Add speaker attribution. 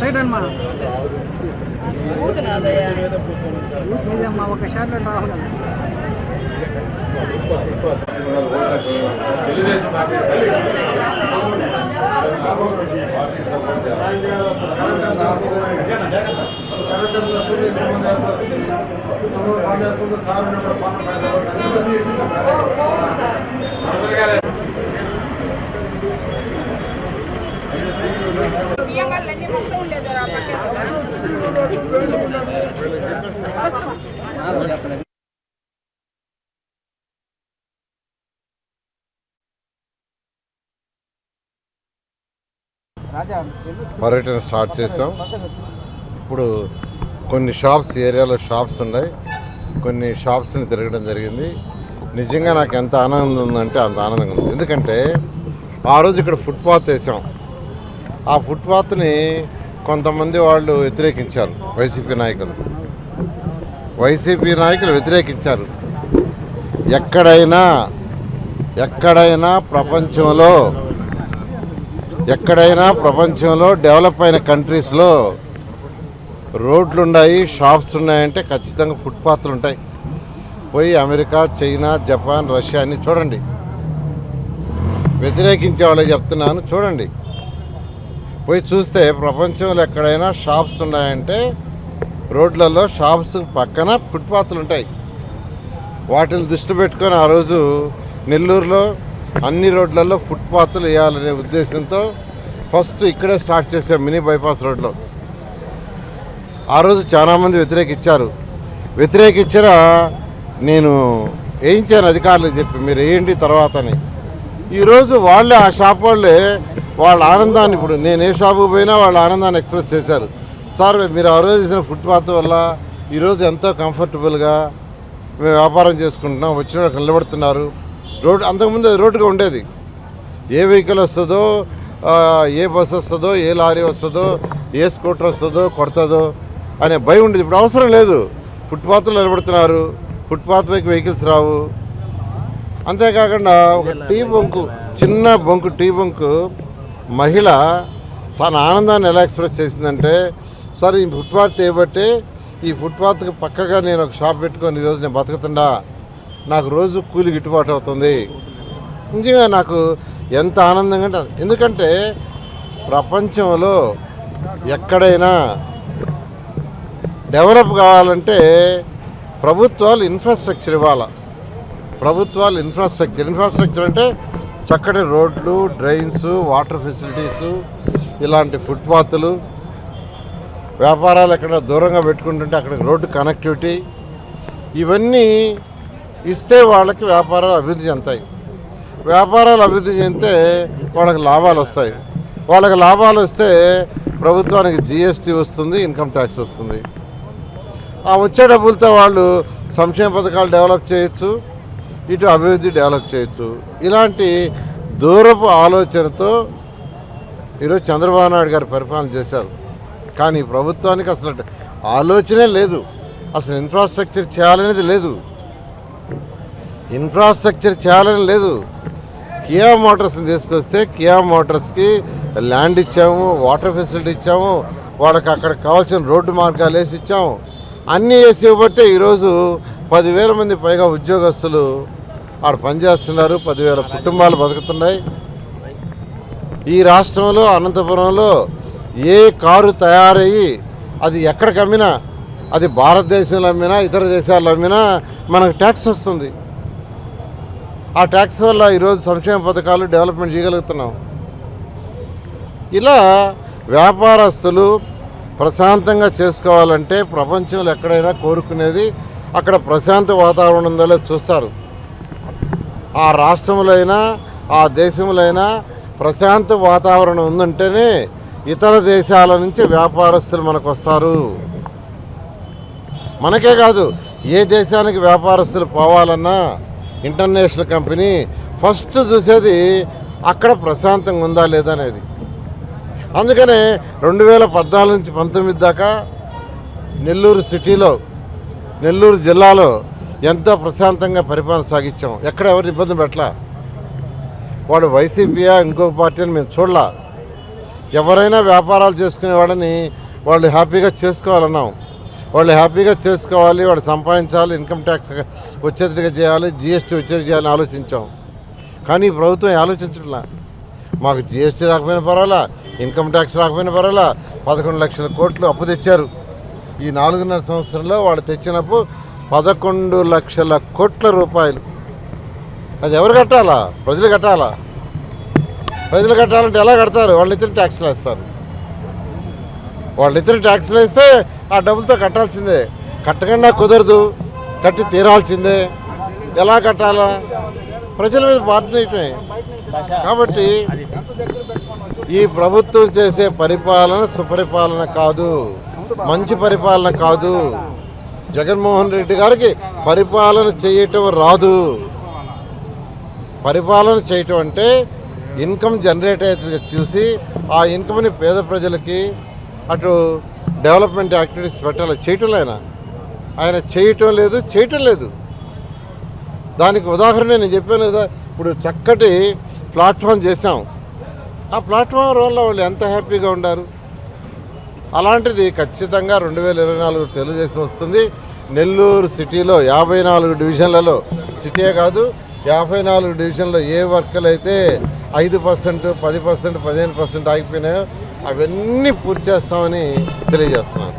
Speaker 1: Side అమ్మా ఇదమ్మా ఒక షాట్లో రావాలి.
Speaker 2: పర్యటన స్టార్ట్ చేసాం. ఇప్పుడు కొన్ని షాప్స్ ఏరియాలో షాప్స్ ఉన్నాయి, కొన్ని షాప్స్ని తిరగడం జరిగింది. నిజంగా నాకు ఎంత ఆనందం ఉందంటే అంత ఆనందంగా ఉంది. ఎందుకంటే ఆ రోజు ఇక్కడ ఫుట్పాత్ వేసాం. ఆ ఫుట్పాత్ని కొంతమంది వాళ్ళు వ్యతిరేకించారు. వైసీపీ నాయకులు వ్యతిరేకించారు. ఎక్కడైనా ప్రపంచంలో డెవలప్ అయిన కంట్రీస్లో రోడ్లు ఉన్నాయి, షాప్స్ ఉన్నాయంటే ఖచ్చితంగా ఫుట్పాత్లు ఉంటాయి. పోయి అమెరికా, చైనా, జపాన్, రష్యా అని చూడండి. వ్యతిరేకించే వాళ్ళకి చెప్తున్నాను, చూడండి. పోయి చూస్తే ప్రపంచంలో ఎక్కడైనా షాప్స్ ఉన్నాయంటే రోడ్లలో షాప్స్ పక్కన ఫుట్పాత్లు ఉంటాయి. వాటిని దృష్టి పెట్టుకొని ఆ రోజు నెల్లూరులో అన్ని రోడ్లలో ఫుట్పాత్లు వేయాలనే ఉద్దేశంతో ఫస్ట్ ఇక్కడే స్టార్ట్ చేసాం, మినీ బైపాస్ రోడ్లో. ఆ రోజు చాలామంది వ్యతిరేకించిన నేను వేయించాను అధికారులకు చెప్పి, మీరు వేయండి తర్వాత అని. ఈరోజు వాళ్ళే, ఆ షాప్ వాళ్ళే వాళ్ళ ఆనందాన్ని, ఇప్పుడు నేను ఏ షాపుకి పోయినా వాళ్ళ ఆనందాన్ని ఎక్స్ప్రెస్ చేశారు. సార్ మీరు ఆ రోజు చేసిన ఫుట్పాత్ వల్ల ఈరోజు ఎంతో కంఫర్టబుల్గా మేము వ్యాపారం చేసుకుంటున్నాం, వచ్చిన వాళ్ళు నిలబడుతున్నారు. రోడ్ అంతకుముందు రోడ్డుగా ఉండేది, ఏ వెహికల్ వస్తుందో, ఏ బస్సు వస్తుందో, ఏ లారీ వస్తుందో, ఏ స్కూటర్ వస్తుందో కొడుతుందో అనే భయం ఉండేది. ఇప్పుడు అవసరం లేదు, ఫుట్పాత్లో నిలబడుతున్నారు, ఫుట్పాత్ పైకి వెహికల్స్ రావు. అంతేకాకుండా ఒక చిన్న టీ బంకు మహిళ తన ఆనందాన్ని ఎలా ఎక్స్ప్రెస్ చేసిందంటే, సార్ ఈ ఫుట్పాత్ చేయబట్టి ఈ ఫుట్పాత్కి పక్కగా నేను ఒక షాప్ పెట్టుకొని ఈరోజు నేను బతుకుతుండా, నాకు రోజు కూలి గిట్టుబాటు అవుతుంది. నిజంగా నాకు ఎంత ఆనందంగా అంటే, ఎందుకంటే ప్రపంచంలో ఎక్కడైనా డెవలప్ కావాలంటే ప్రభుత్వాలు ఇన్ఫ్రాస్ట్రక్చర్ ఇవ్వాలి. ఇన్ఫ్రాస్ట్రక్చర్ అంటే చక్కటి రోడ్లు, డ్రైన్స్, వాటర్ ఫెసిలిటీసు, ఇలాంటి ఫుట్పాత్లు, వ్యాపారాలు ఎక్కడ దూరంగా పెట్టుకుంటుంటే అక్కడ రోడ్డు కనెక్టివిటీ, ఇవన్నీ ఇస్తే వాళ్ళకి వ్యాపారాలు అభివృద్ధి చెందుతాయి. వ్యాపారాలు అభివృద్ధి చెందితే వాళ్ళకి లాభాలు వస్తాయి. వాళ్ళకి లాభాలు వస్తే ప్రభుత్వానికి జిఎస్టీ వస్తుంది, ఇన్కమ్ ట్యాక్స్ వస్తుంది. ఆ వచ్చే డబ్బులతో వాళ్ళు సంక్షేమ పథకాలు డెవలప్ చేయొచ్చు, ఇటు అభివృద్ధి డెవలప్ చేయొచ్చు. ఇలాంటి దూరపు ఆలోచనతో ఈరోజు చంద్రబాబు నాయుడు గారు పరిపాలన చేశారు. కానీ ప్రభుత్వానికి అసలు ఆలోచనే లేదు, అసలు ఇన్ఫ్రాస్ట్రక్చర్ చేయాలనేది లేదు. కియా మోటార్స్ని తీసుకొస్తే కియా మోటార్స్కి ల్యాండ్ ఇచ్చాము, వాటర్ ఫెసిలిటీ ఇచ్చాము, వాళ్ళకి అక్కడ కావాల్సిన రోడ్డు మార్గాలు వేసి ఇచ్చాము. అన్నీ వేసి ఇవ్వబట్టే ఈరోజు 10,000 మంది పైగా ఉద్యోగస్తులు ఆడ పనిచేస్తున్నారు, 10,000 కుటుంబాలు బతుకుతున్నాయి. ఈ రాష్ట్రంలో అనంతపురంలో ఏ కారు తయారయ్యి అది ఎక్కడికి అమ్మినా, అది భారతదేశంలో అమ్మినా ఇతర దేశాల్లో అమ్మినా మనకు ట్యాక్స్ వస్తుంది. ఆ ట్యాక్స్ వల్ల ఈరోజు సంక్షేమ పథకాలు డెవలప్మెంట్ చేయగలుగుతున్నాం. ఇలా వ్యాపారస్తులు ప్రశాంతంగా చేసుకోవాలంటే ప్రపంచంలో ఎక్కడైనా కోరుకునేది అక్కడ ప్రశాంత వాతావరణం ఉందో చూస్తారు. ఆ రాష్ట్రంలో అయినా ఆ దేశంలో అయినా ప్రశాంత వాతావరణం ఉందంటేనే ఇతర దేశాల నుంచి వ్యాపారస్తులు మనకు వస్తారు. మనకే కాదు, ఏ దేశానికి వ్యాపారస్తులు పోవాలన్నా ఇంటర్నేషనల్ కంపెనీ ఫస్ట్ చూసేది అక్కడ ప్రశాంతంగా ఉందా లేదా అనేది. అందుకనే 2014 నుంచి 19 దాకా నెల్లూరు సిటీలో, నెల్లూరు జిల్లాలో ఎంతో ప్రశాంతంగా పరిపాలన సాగించాం. ఎక్కడ ఎవరు ఇబ్బంది పెట్టలా. వాడు వైసీపీయా ఇంకొక పార్టీ అని మేము చూడలా. ఎవరైనా వ్యాపారాలు చేసుకునే వాళ్ళని వాళ్ళు హ్యాపీగా చేసుకోవాలన్నాం. వాళ్ళు హ్యాపీగా చేసుకోవాలి, వాడు సంపాదించాలి, ఇన్కమ్ ట్యాక్స్ వచ్చేట్టుగా చేయాలి, జిఎస్టీ వచ్చేది చేయాలని ఆలోచించాం. కానీ ఈ ప్రభుత్వం ఆలోచించట్లా. మాకు జిఎస్టీ రాకపోయినా పర్వాలా, ఇన్కమ్ ట్యాక్స్ రాకపోయినా పర్వాలా, 11 లక్షల కోట్లు అప్పు తెచ్చారు. ఈ 4.5 సంవత్సరంలో వాళ్ళు తెచ్చినప్పుడు 11 లక్షల కోట్ల రూపాయలు. అది ఎవరు కట్టాలా? ప్రజలు కట్టాలా? ప్రజలు కట్టాలంటే ఎలా కడతారు? వాళ్ళు ఇతర ట్యాక్స్లు వేస్తారు. వాళ్ళు ఇతర ట్యాక్స్లు వేస్తే ఆ డబ్బులతో కట్టాల్సిందే. కట్టకుండా కుదరదు, కట్టి తీరాల్సిందే. ఎలా కట్టాలా? ప్రజల మీద బాధ్యత వేయటమే. కాబట్టి ఈ ప్రభుత్వం చేసే పరిపాలన సుపరిపాలన కాదు, మంచి పరిపాలన కాదు. జగన్మోహన్ రెడ్డి గారికి పరిపాలన చేయటం రాదు. పరిపాలన చేయటం అంటే ఇన్కమ్ జనరేట్ అయితే చూసి ఆ ఇన్కమ్ని పేద ప్రజలకి, అటు డెవలప్మెంట్ యాక్టివిటీస్ పెట్టాలి. ఆయన చేయటం లేదు. దానికి ఉదాహరణ నేను చెప్పాను కదా, ఇప్పుడు చక్కటి ప్లాట్ఫామ్ చేశాం. ఆ ప్లాట్ఫామ్ వల్ల వాళ్ళు ఎంత హ్యాపీగా ఉన్నారు. అలాంటిది ఖచ్చితంగా 2024 తెలుగుదేశం వస్తుంది. నెల్లూరు సిటీలో 54 డివిజన్లలో, సిటీయే కాదు 54 డివిజన్లో ఏ వర్కులు అయితే 5%, 10%, 15% ఆగిపోయినాయో అవన్నీ పూర్తి చేస్తామని తెలియజేస్తున్నాను.